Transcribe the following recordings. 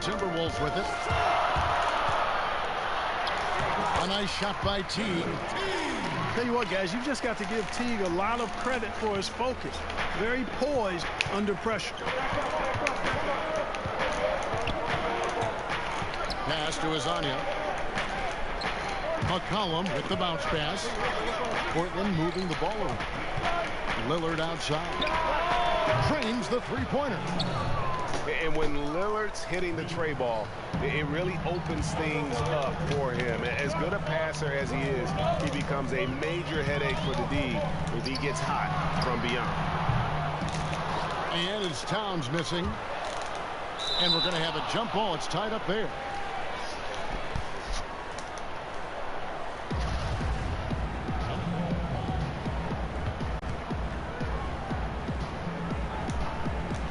Timberwolves with it. A nice shot by Teague. Tell you what, guys, you've just got to give Teague a lot of credit for his focus. Very poised under pressure. Pass to Azania. McCollum with the bounce pass. Portland moving the ball around. Lillard outside. Drains the three-pointer. And when Lillard's hitting the tray ball, it really opens things up for him. As good a passer as he is, he becomes a major headache for the D if he gets hot from beyond. And it's Towns missing. And we're going to have a jump ball. It's tied up there.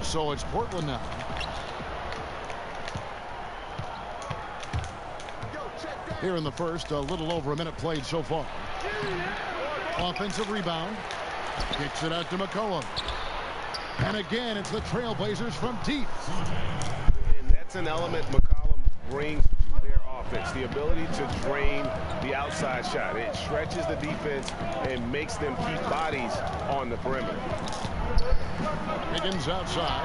So it's Portland now. Here in the first, a little over a minute played so far. Offensive rebound. Kicks it out to McCollum. And again, it's the Trailblazers from deep. And that's an element McCollum brings to their offense. The ability to drain the outside shot. It stretches the defense and makes them keep bodies on the perimeter. Higgins outside.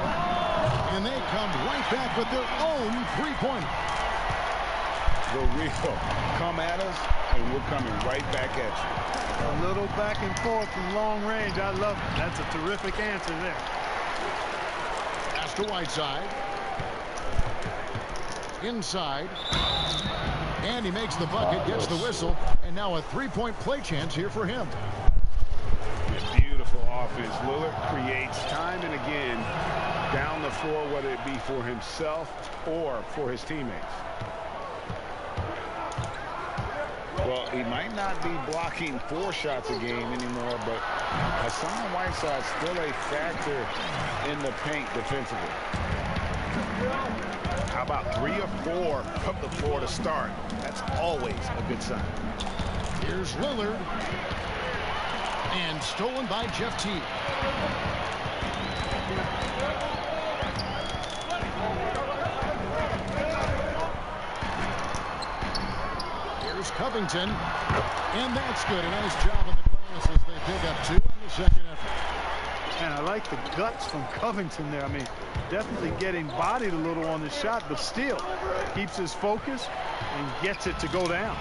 And they come right back with their own three-pointer. The real come at us, and we're coming right back at you. A little back and forth from long range. I love it. That's a terrific answer there. Pass to Whiteside. Inside. And he makes the bucket, gets the whistle, and now a three-point play chance here for him. Beautiful offense. Lillard creates time and again down the floor, whether it be for himself or for his teammates. Well, he might not be blocking 4 shots a game anymore, but Hassan Whiteside's still a factor in the paint defensively. How about 3 or 4 from the floor to start? That's always a good sign. Here's Lillard. And stolen by Jeff Teague. Here's Covington. And that's good. A nice job on the glass as they pick up 2 on the second effort. And I like the guts from Covington there. I mean, definitely getting bodied a little on the shot, but still keeps his focus and gets it to go down.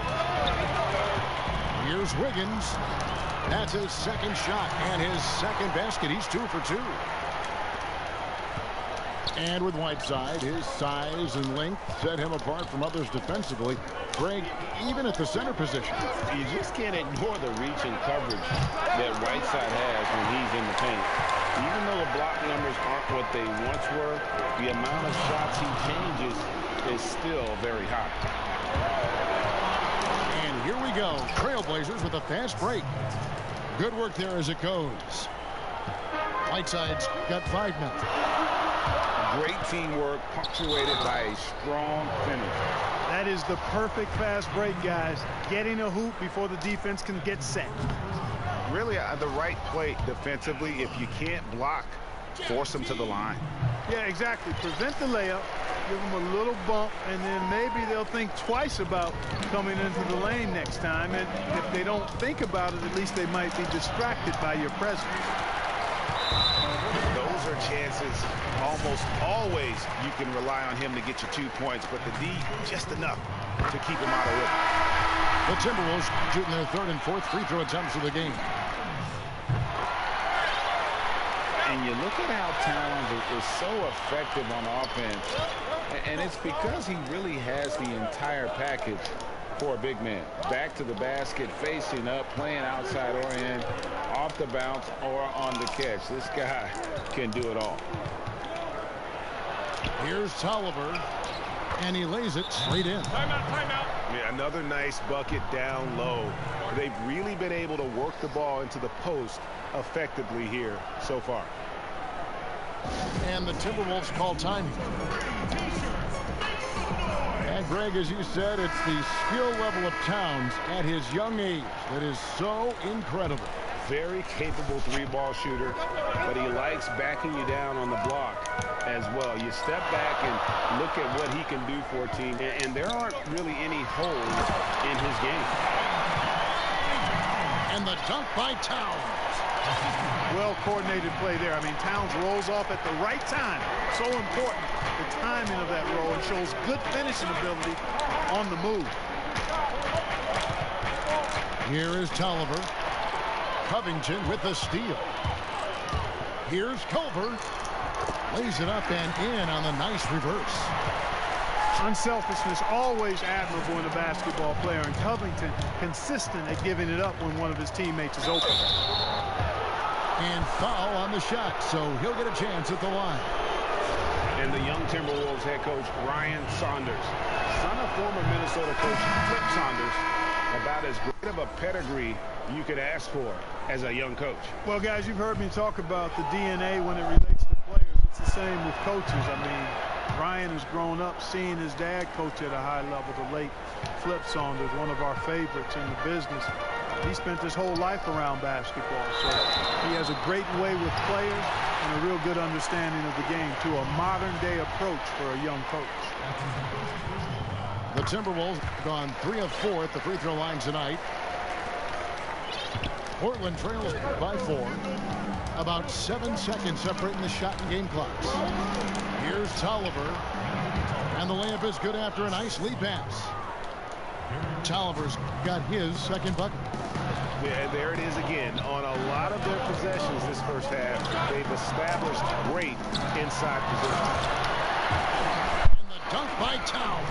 Here's Wiggins. That's his second shot and his second basket. He's 2 for 2. And with Whiteside, his size and length set him apart from others defensively. Greg, even at the center position. You just can't ignore the reach and coverage that Whiteside has when he's in the paint. Even though the block numbers aren't what they once were, the amount of shots he changes is still very high. And here we go. Trailblazers with a fast break. Good work there as it goes. Whiteside's got 5 now. Great teamwork punctuated by a strong finish. That is the perfect fast break, guys. Getting a hoop before the defense can get set. Really the right play defensively. If you can't block, force them to the line. Yeah, exactly. Prevent the layup, give them a little bump, and then maybe they'll think twice about coming into the lane next time. And if they don't think about it, at least they might be distracted by your presence. Those are chances almost always you can rely on him to get you 2 points, but the D just enough to keep him out of it. The Timberwolves shooting their 3rd and 4th free throw attempts of the game. And you look at how Towns is so effective on offense, and it's because he really has the entire package for a big man. Back to the basket, facing up, playing outside or in, off the bounce or on the catch. This guy can do it all. Here's Tolliver, and he lays it straight in. Timeout, timeout. Yeah, another nice bucket down low. They've really been able to work the ball into the post effectively here so far. And the Timberwolves call time. And Greg, as you said, it's the skill level of Towns at his young age that is so incredible. Very capable 3-ball shooter. but he likes backing you down on the block as well. You step back and look at what he can do for a team, and there aren't really any holes in his game. And the dunk by Towns. Well-coordinated play there. I mean, Towns rolls off at the right time. So important, the timing of that roll, and shows good finishing ability on the move. Here is Tolliver. Covington with the steal. Here's Culver. Lays it up and in on the nice reverse. Unselfishness always admirable in a basketball player, and Covington consistent at giving it up when one of his teammates is open. And foul on the shot, so he'll get a chance at the line. And the young Timberwolves head coach, Ryan Saunders, son of former Minnesota coach Flip Saunders, about as great of a pedigree you could ask for as a young coach. Well, guys, you've heard me talk about the DNA when it relates to players. It's the same with coaches. I mean, Ryan has grown up seeing his dad coach at a high level, the late Flip Saunders, one of our favorites in the business. He spent his whole life around basketball, so he has a great way with players and a real good understanding of the game to a modern-day approach for a young coach. The Timberwolves have gone 3 of 4 at the free throw line tonight. Portland trails by 4. About 7 seconds separating the shot and game clocks. Here's Tolliver. And the layup is good after a nice lead pass. Tolliver's got his second bucket. Yeah, there it is again. On a lot of their possessions this first half, they've established great inside position. And the dunk by Towns.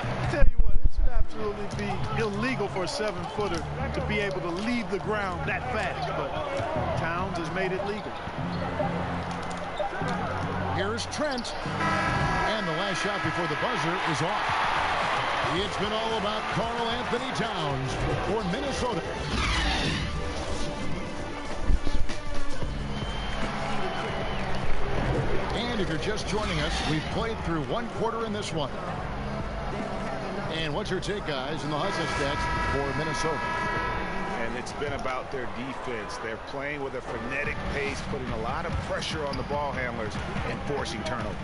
I tell you what, it should absolutely be illegal for a 7-footer to be able to leave the ground that fast, but Towns has made it legal. Here's Trent. And the last shot before the buzzer is off. It's been all about Karl Anthony Towns for Minnesota. And if you're just joining us, we've played through 1 quarter in this one. And what's your take, guys, in the hustle stats for Minnesota? And it's been about their defense. They're playing with a frenetic pace, putting a lot of pressure on the ball handlers and forcing turnovers.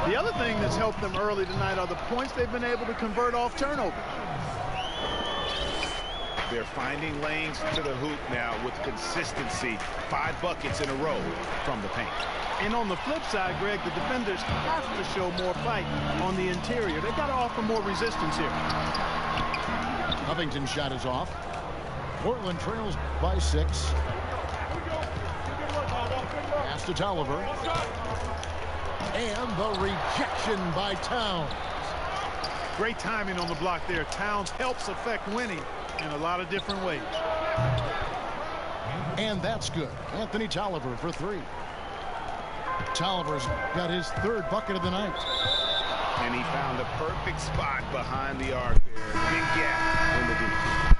The other thing that's helped them early tonight are the points they've been able to convert off turnovers. They're finding lanes to the hoop now with consistency. 5 buckets in a row from the paint. And on the flip side, Greg, the defenders have to show more fight on the interior. They've got to offer more resistance here. Covington's shot is off. Portland trails by 6. Pass to Tolliver. And the rejection by Towns. Great timing on the block there. Towns helps affect winning in a lot of different ways. And that's good. Anthony Tolliver for 3. Tolliver's got his 3rd bucket of the night. And he found the perfect spot behind the arc there. Big gap in the defense.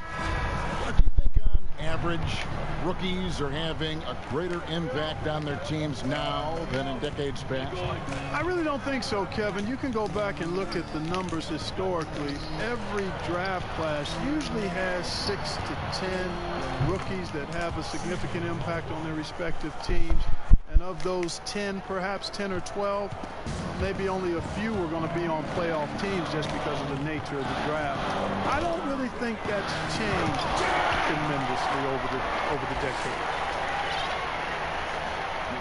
Do you think on average rookies are having a greater impact on their teams now than in decades past? I really don't think so, Kevin. You can go back and look at the numbers historically. Every draft class usually has 6 to 10 rookies that have a significant impact on their respective teams. And of those 10, perhaps 10 or 12, maybe only a few are going to be on playoff teams just because of the nature of the draft. I don't really think that's changed tremendously over the decade.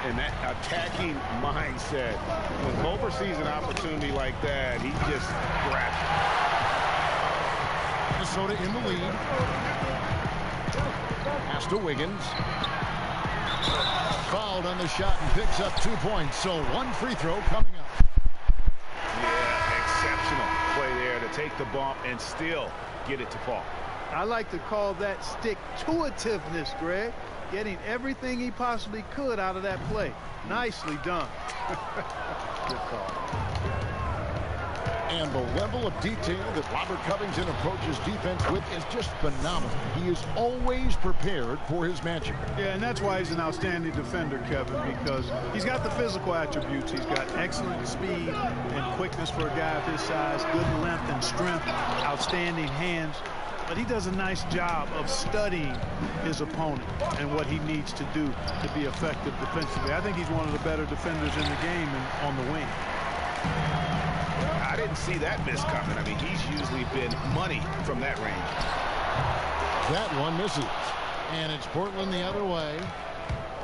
And that attacking mindset, when Culver sees an opportunity like that, he just grabs it. Minnesota in the lead. Pass to Wiggins. Fouled on the shot and picks up 2 points. So 1 free throw coming up. Yeah, exceptional play there to take the bump and still get it to fall. I like to call that stick-to-itiveness, Greg. Getting everything he possibly could out of that play. Nicely done. Good call. And the level of detail that Robert Covington approaches defense with is just phenomenal. He is always prepared for his matchup. Yeah, and that's why he's an outstanding defender, Kevin, because he's got the physical attributes. He's got excellent speed and quickness for a guy of his size, good length and strength, outstanding hands. but he does a nice job of studying his opponent and what he needs to do to be effective defensively. I think he's one of the better defenders in the game and on the wing. I didn't see that miss coming. I mean, he's usually been money from that range. That one misses. And it's Portland the other way.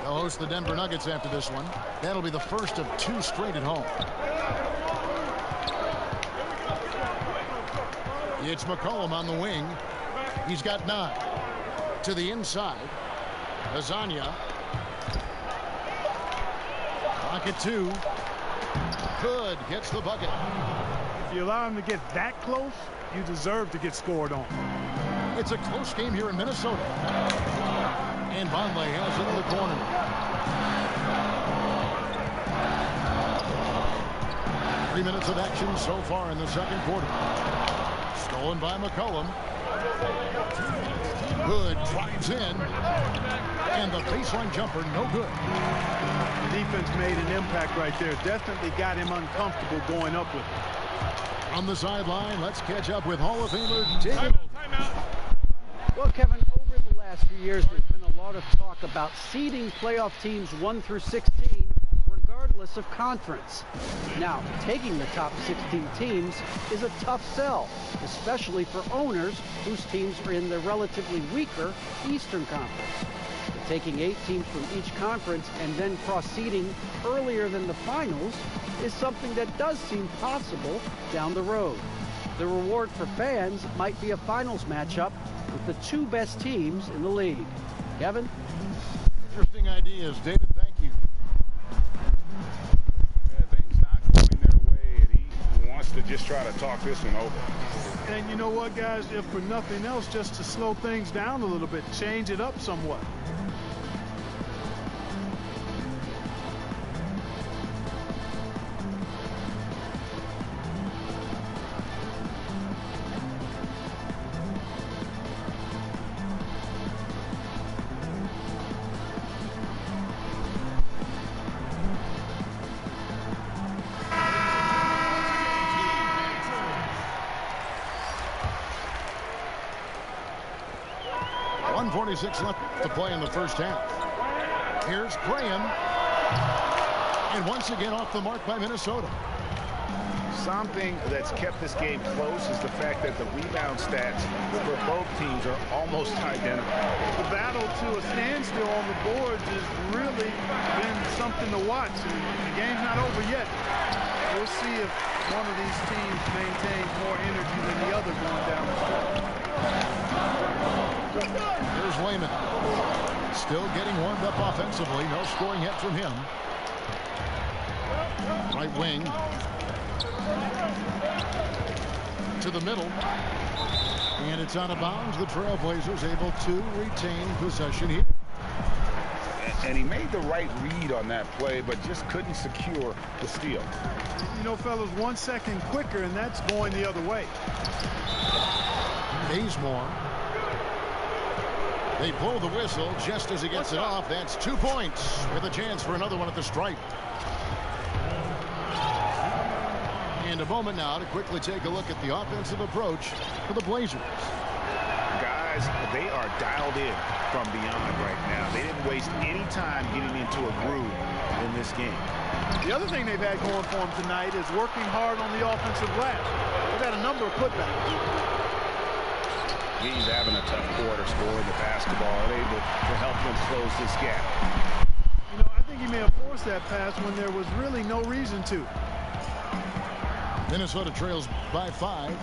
They'll host the Denver Nuggets after this one. That'll be the first of 2 straight at home. It's McCollum on the wing. He's got 9. To the inside. Lasagna. Pocket 2. Good. Gets the bucket. If you allow him to get that close, you deserve to get scored on. It's a close game here in Minnesota. And Vonleh has it in the corner. Three minutes of action so far in the second quarter. Stolen by McCollum. Good. Drives in. And the baseline jumper, no good. The defense made an impact right there. Definitely got him uncomfortable going up with it. On the sideline, let's catch up with Hall of Famer David. Well, Kevin, over the last few years, there's been a lot of talk about seeding playoff teams 1 through 16, regardless of conference. Now, taking the top 16 teams is a tough sell, especially for owners whose teams are in the relatively weaker Eastern Conference. But taking 8 teams from each conference and then cross-seeding earlier than the finals is something that does seem possible down the road. The reward for fans might be a finals matchup with the 2 best teams in the league. Kevin? Interesting ideas. David, thank you. Yeah, things not going their way, and he wants to just try to talk this one over. And you know what, guys? If for nothing else, just to slow things down a little bit, change it up somewhat. Left to play in the first half. Here's Graham. And once again off the mark by Minnesota. Something that's kept this game close is the fact that the rebound stats for both teams are almost identical. The battle to a standstill on the boards has really been something to watch. And the game's not over yet. We'll see if one of these teams maintains more energy than the other going down the stretch. Here's Wayman. Still getting warmed up offensively. No scoring yet from him. Right wing. To the middle. And it's out of bounds. The Trailblazers able to retain possession here. And he made the right read on that play, but just couldn't secure the steal. You know, fellas, 1 second quicker, and that's going the other way. Bazemore. They blow the whistle just as he gets it off. That's 2 points with a chance for another one at the stripe. And a moment now to quickly take a look at the offensive approach for the Blazers. Guys, they are dialed in from beyond right now. They didn't waste any time getting into a groove in this game. The other thing they've had going for them tonight is working hard on the offensive glass. They've had a number of putbacks. He's having a tough quarter scoring the basketball and able to help them close this gap. You know, I think he may have forced that pass when there was really no reason to. Minnesota trails by 5.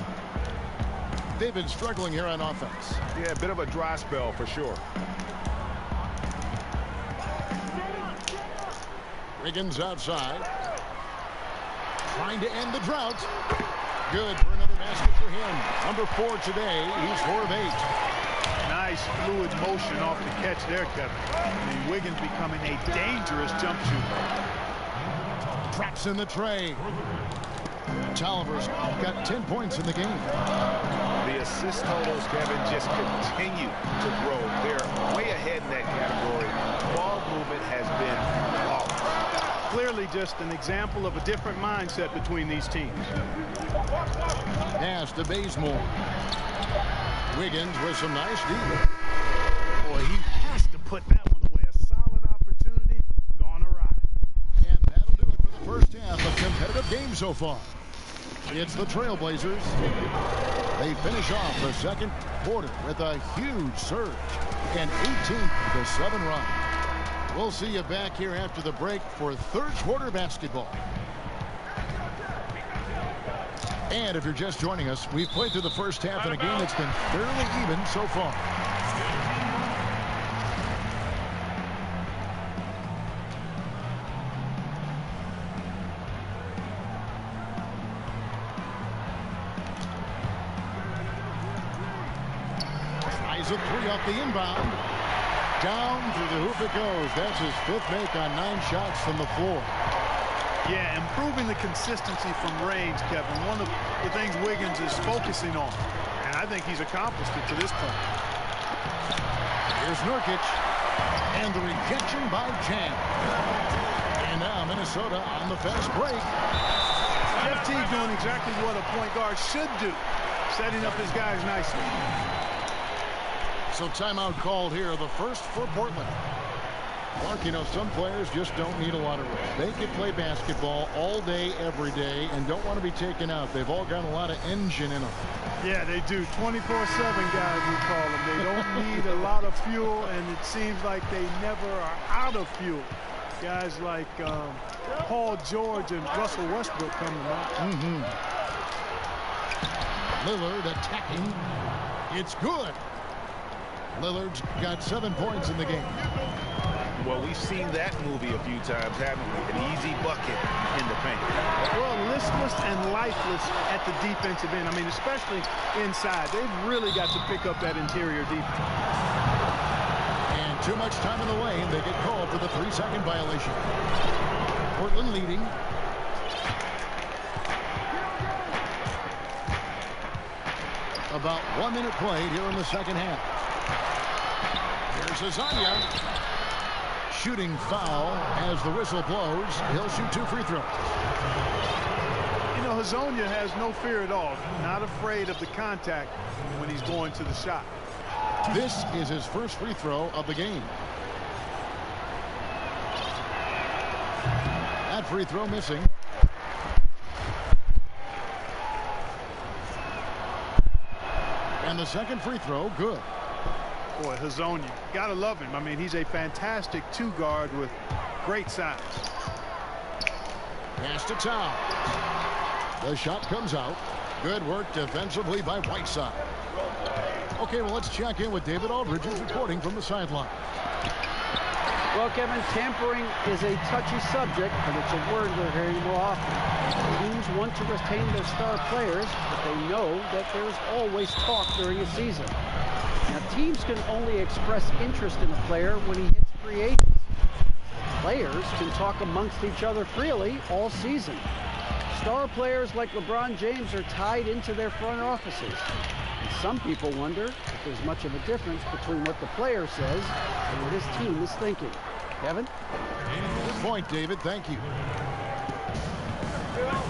They've been struggling here on offense. Yeah, a bit of a dry spell for sure. Wiggins outside. Trying to end the drought. Good for another basket for him. Number 4 today. He's 4 of 8. Nice fluid motion off the catch there, Kevin. I mean, Wiggins becoming a dangerous jump shooter. Traps in the tray. Tolliver's got 10 points in the game. The assist totals, Kevin, just continue to grow. They're way ahead in that category. Ball movement has been off. Clearly just an example of a different mindset between these teams. Pass to Bazemore. Wiggins with some nice D. Boy, he has to put that one away. A solid opportunity gone awry. And that'll do it for the first half of competitive game so far. It's the Trailblazers. They finish off the second quarter with a huge surge, an 18-7 run. We'll see you back here after the break for third quarter basketball. And if you're just joining us, we've played through the first half in a game that's been fairly even so far. Slides a three off the inbound. Down through the hoop it goes. That's his fifth make on 9 shots from the floor. Yeah, improving the consistency from range, Kevin. One of the things Wiggins is focusing on. And I think he's accomplished it to this point. Here's Nurkic. And the rejection by Jan. And now Minnesota on the fast break. Jeff Teague doing exactly what a point guard should do. Setting up his guys nicely. So timeout called here, the first for Portland. Mark, you know, some players just don't need a lot of rest. They can play basketball all day, every day, and don't want to be taken out. They've all got a lot of engine in them. Yeah, they do. 24/7 guys, we call them. They don't need a lot of fuel, and it seems like they never are out of fuel. Guys like Paul George and Russell Westbrook come to mind. Lillard attacking. It's good. Lillard's got 7 points in the game. Well, we've seen that movie a few times, haven't we? An easy bucket in the paint. Well, listless and lifeless at the defensive end. I mean, especially inside. They've really got to pick up that interior defense. And too much time in the lane. They get called for the 3-second violation. Portland leading. About 1 minute played here in the second half. Here's Azania. Shooting foul as the whistle blows. He'll shoot 2 free throws. You know, Hazonia has no fear at all. Not afraid of the contact when he's going to the shot. This is his first free throw of the game. That free throw missing. And the second free throw, good. Boy, Hazonia, gotta love him. I mean, he's a fantastic 2 guard with great size. Pass to Towns. The shot comes out. Good work defensively by Whiteside. Okay, well, let's check in with David Aldridge, who's reporting from the sideline. Well, Kevin, tampering is a touchy subject, but it's a word we're hearing more often. Teams want to retain their star players, but they know that there's always talk during a season. Now, teams can only express interest in a player when he hits free agency. Players can talk amongst each other freely all season. Star players like LeBron James are tied into their front offices. And some people wonder if there's much of a difference between what the player says and what his team is thinking. Kevin? Good point, David. Thank you.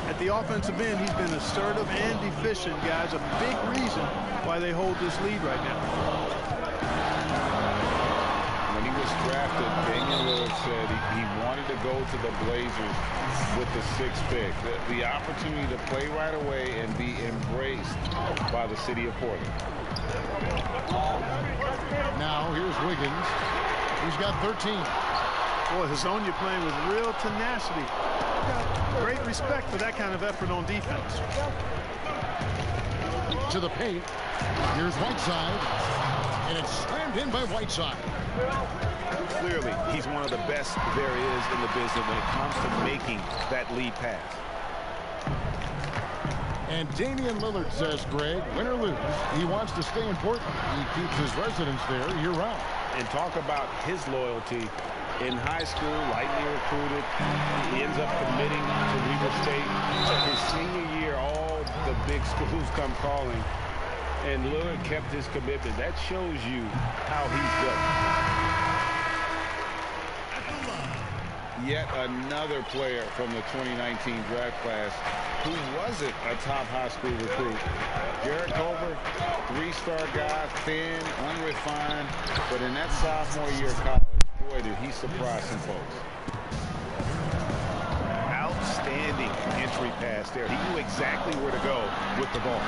At the offensive end, he's been assertive and efficient, guys. A big reason why they hold this lead right now. When he was drafted, Damian Lillard said he wanted to go to the Blazers with the 6th pick. The opportunity to play right away and be embraced by the city of Portland. Now, here's Wiggins. He's got 13. Boy, Hazonia playing with real tenacity. Great respect for that kind of effort on defense. To the paint. Here's Whiteside. And it's slammed in by Whiteside. Clearly, he's one of the best there is in the business when it comes to making that lead pass. And Damian Lillard says, Greg, win or lose, he wants to stay in Portland. He keeps his residence there year-round. And talk about his loyalty. In high school, lightly recruited, he ends up committing to Weber State. So his senior year, all the big schools come calling, and Lillard kept his commitment. That shows you how he's built. yet another player from the 2019 draft class who wasn't a top high school recruit. Jarrett Culver, three-star guy, thin, unrefined, but in that sophomore year of college, boy, did he surprise some folks. Outstanding entry pass there. He knew exactly where to go with the ball.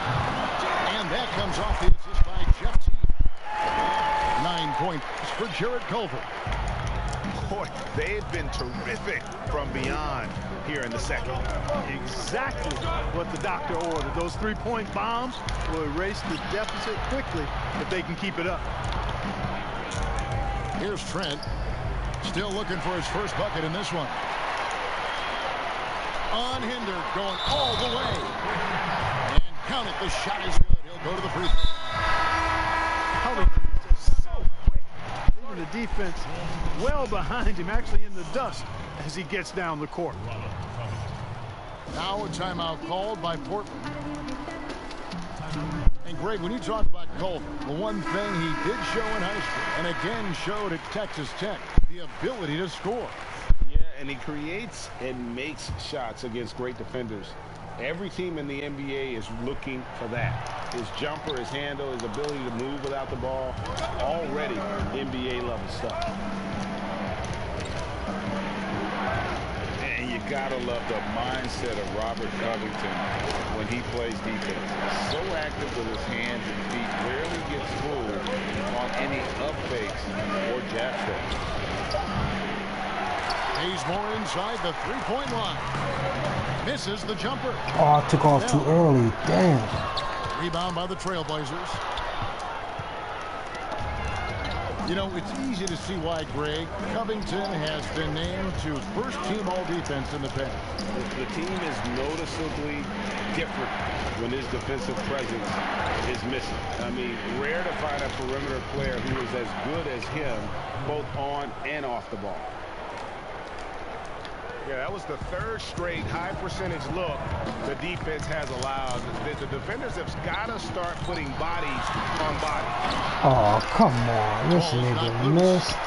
And that comes off the assist by Jeff T. 9 points for Jarrett Culver. Boy, they have been terrific from beyond here in the second. Exactly what the doctor ordered. Those three-point bombs will erase the deficit quickly if they can keep it up. Here's Trent. Still looking for his first bucket in this one. Unhindered, going all the way. And count it, the shot is good. He'll go to the free throw line. So quick. Even the defense well behind him, actually in the dust as he gets down the court. Now a timeout called by Portland. And Greg, when you talk about Culver, the one thing he did show in high school and again showed at Texas Tech, the ability to score. Yeah, and he creates and makes shots against great defenders. Every team in the NBA is looking for that. His jumper, his handle, his ability to move without the ball, already NBA level stuff. And you gotta love the mindset of Robert Covington when he plays defense. So active with his hands and feet, rarely gets fooled on any up fakes or jab steps. Bazemore inside the three-point line. Misses the jumper. Oh, I took off too early. Damn. Rebound by the Trailblazers. You know, it's easy to see why, Greg, Covington has been named to first-team all-defense in the past. The team is noticeably different when his defensive presence is missing. I mean, rare to find a perimeter player who is as good as him, both on and off the ball. Yeah, that was the third straight high-percentage look the defense has allowed. The defenders have got to start putting bodies on bodies. Oh, come on. This nigga missed.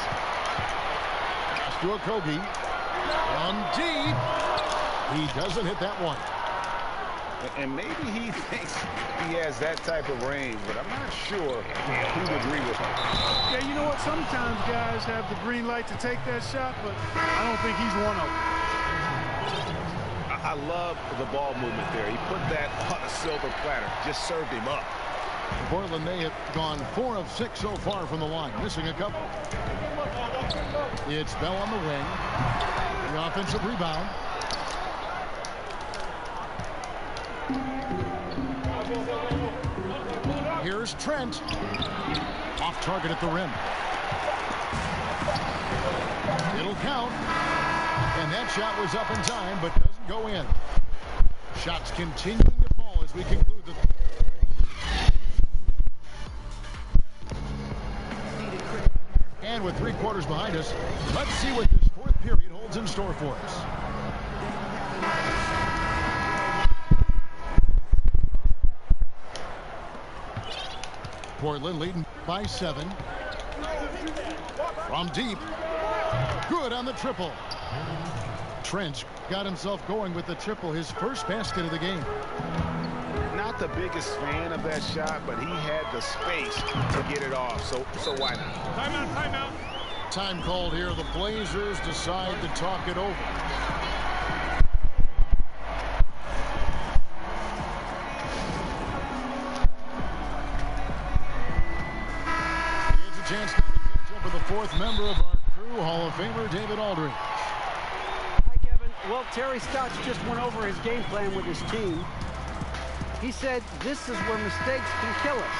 Pass to Okogie. On deep. He doesn't hit that one. And maybe he thinks he has that type of range, but I'm not sure who'd agree with him. Yeah, you know what? Sometimes guys have the green light to take that shot, but I don't think he's one of them. I love the ball movement there. He put that on a silver platter. Just served him up. Portland, they have gone 4 of 6 so far from the line, missing a couple. It's Bell on the wing. The offensive rebound. Here's Trent. Off target at the rim. It'll count. And that shot was up in time, but doesn't go in. Shots continuing to fall as we conclude the... And with 3 quarters behind us, let's see what this fourth period holds in store for us. Portland leading by 7. From deep. Good on the triple. Trent got himself going with the triple, his first basket of the game. Not the biggest fan of that shot, but he had the space to get it off, so why not? Timeout, timeout. Time called here. The Blazers decide to talk it over. It's a chance now to catch up with the 4th member of our crew, Hall of Famer David Aldridge. Well, Terry Stotts just went over his game plan with his team. He said, this is where mistakes can kill us.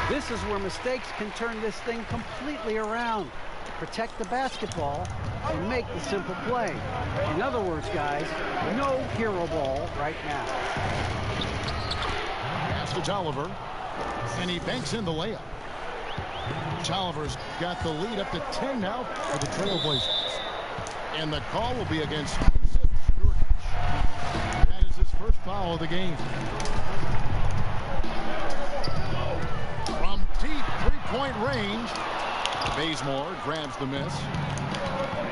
This is where mistakes can turn this thing completely around. Protect the basketball and make the simple play. In other words, guys, no hero ball right now. Pass to Tolliver, and he banks in the layup. Tolliver's got the lead up to 10 now for the Trailblazers. And the call will be against... That is his first foul of the game. From deep 3-point range, Bazemore grabs the miss.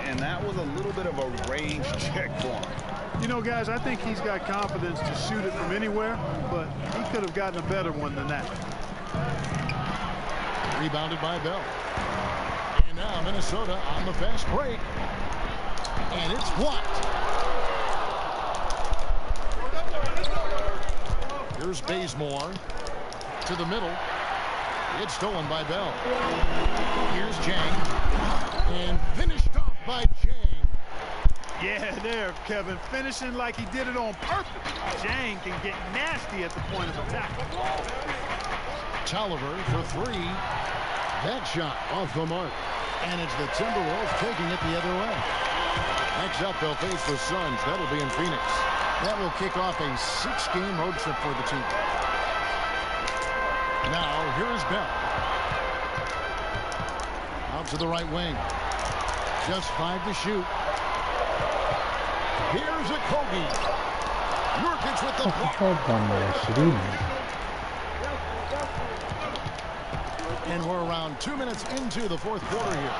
And that was a little bit of a range check for him. You know, guys, I think he's got confidence to shoot it from anywhere, but he could have gotten a better one than that. Rebounded by Bell. And now Minnesota on the fast break. And it's blocked. Here's Bazemore to the middle. It's stolen by Bell. Here's Jang. And finished off by Jang. Yeah, there, Kevin. Finishing like he did it on purpose. Jang can get nasty at the point of attack. Tolliver for three. That shot off the mark. And it's the Timberwolves taking it the other way. Next up, they'll face the Suns. That'll be in Phoenix. That will kick off a 6-game road trip for the team. Now, here's Bell. Out to the right wing. Just 5 to shoot. Here's a Kobe. Nurkic with the block. And we're around 2 minutes into the fourth quarter here.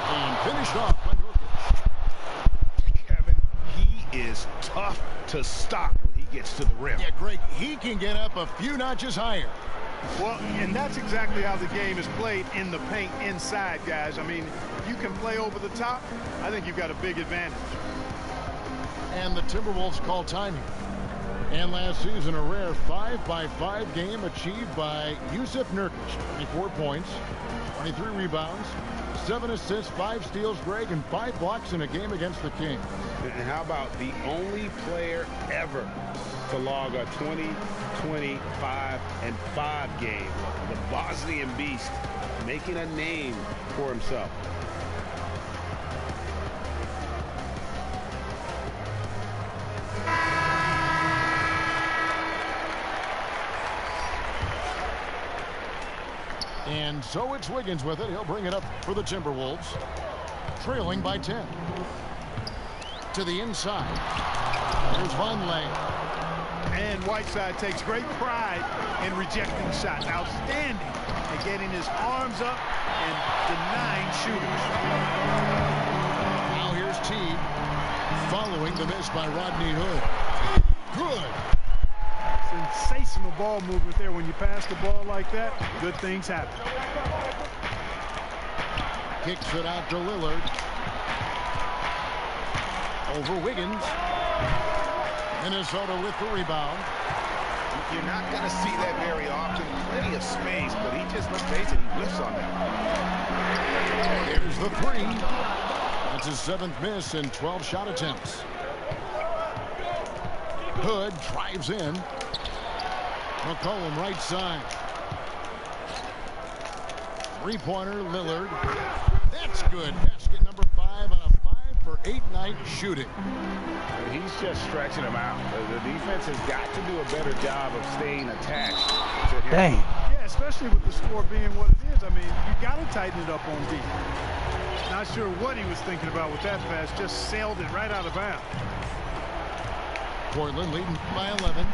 And finished off by Nurkic. Kevin, he is tough to stop when he gets to the rim. Yeah, Greg, he can get up a few notches higher. Well, and that's exactly how the game is played in the paint inside, guys. I mean, you can play over the top. I think you've got a big advantage. And the Timberwolves call time here. And last season, a rare 5-by-5 game achieved by Yusuf Nurkic. 24 points, 23 rebounds, 7 assists, 5 steals, Greg, and 5 blocks in a game against the Kings. And how about the only player ever to log a 20, 25, and 5 game? The Bosnian Beast making a name for himself. And so it's Wiggins with it. He'll bring it up for the Timberwolves. Trailing by 10. To the inside. There's Vonleh. And Whiteside takes great pride in rejecting shots. Outstanding at getting his arms up and denying shooters. Now here's Teague. Following the miss by Rodney Hood. Good. Sensational ball movement there. When you pass the ball like that, good things happen. Kicks it out to Lillard. Over Wiggins. Minnesota with the rebound. You're not going to see that very often. Plenty of space, but he just, let's face it, he whiffs on that. Here's the three. That's his 7th miss in 12 shot attempts. Hood drives in. McCollum right side. Three-pointer, Lillard. That's good. Basket number 5 on a 5-for-8 night shooting. He's just stretching him out. The defense has got to do a better job of staying attached to him. Dang. Yeah, especially with the score being what it is. I mean, you got to tighten it up on defense. Not sure what he was thinking about with that pass. Just sailed it right out of bounds. Portland leading by 11.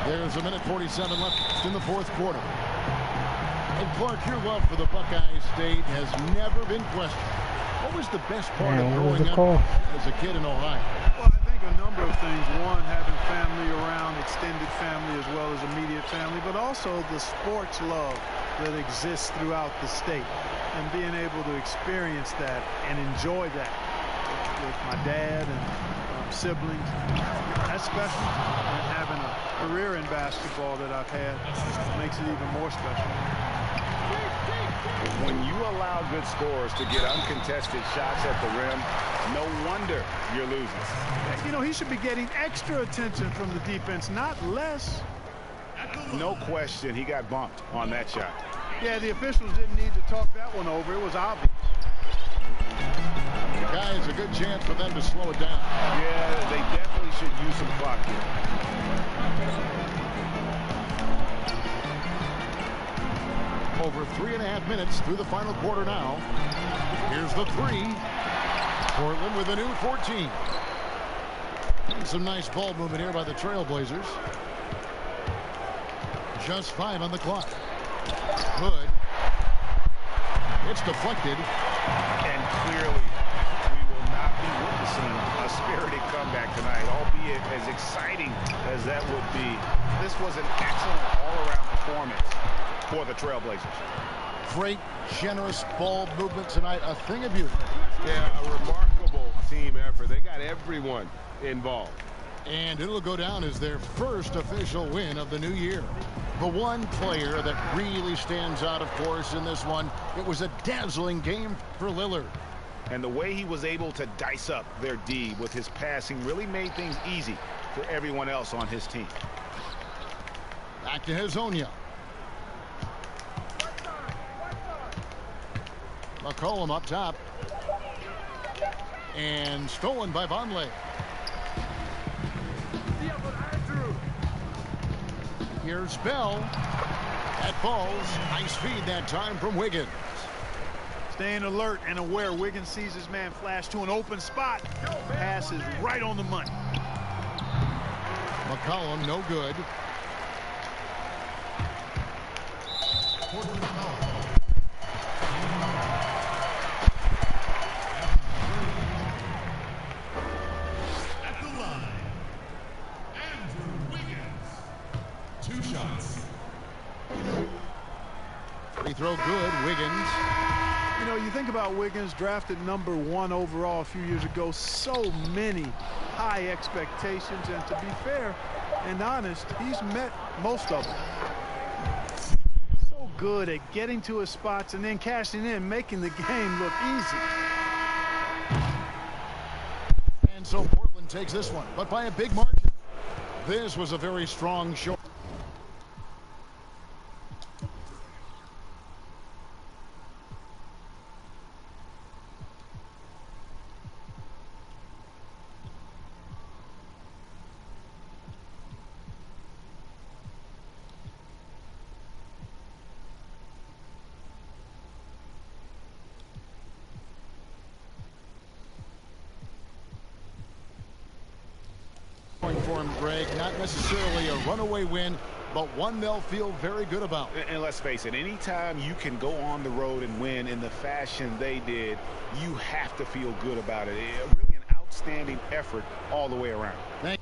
There's a minute 47 left in the fourth quarter. And Clark, your love for the Buckeye State has never been questioned. What was the best part of growing up as a kid in Ohio? Well, I think a number of things. One, having family around, extended family as well as immediate family, but also the sports love that exists throughout the state. And being able to experience that and enjoy that with my dad and siblings, that's special. And having a career in basketball that I've had makes it even more special. When you allow good scorers to get uncontested shots at the rim, no wonder you're losing. You know, he should be getting extra attention from the defense, not less. No question he got bumped on that shot. Yeah, the officials didn't need to talk that one over. It was obvious. The guy has a good chance for them to slow it down. Yeah, they definitely should use some clock here. Over 3.5 minutes through the final quarter now. Here's the three. Portland with a new 14. And some nice ball movement here by the Trailblazers. Just 5 on the clock. Hood It's deflected. And clearly, we will not be witnessing a spirited comeback tonight, albeit as exciting as that would be. This was an excellent all-around performance for the Trailblazers. Great, generous ball movement tonight. A thing of beauty. Yeah, a remarkable team effort. They got everyone involved. And it'll go down as their first official win of the new year. The one player that really stands out, of course, in this one, it was a dazzling game for Lillard. And the way he was able to dice up their D with his passing really made things easy for everyone else on his team. Back to Hazonia. McCollum up top. And stolen by Vonleh. Here's Bell. That falls. Nice feed that time from Wiggins. Staying alert and aware. Wiggins sees his man flash to an open spot. Pass is right on the money. McCollum, no good. At the line, Andrew Wiggins. 2 shots. Free throw good. Wiggins. You know, you think about Wiggins, drafted #1 overall a few years ago. So many high expectations, and to be fair and honest, he's met most of them. So good at getting to his spots and then cashing in, making the game look easy. And so Portland takes this one, but by a big margin. This was a very strong show. For him, Greg, not necessarily a runaway win, but one they'll feel very good about. And let's face it, anytime you can go on the road and win in the fashion they did, you have to feel good about it. Really an outstanding effort all the way around. Thank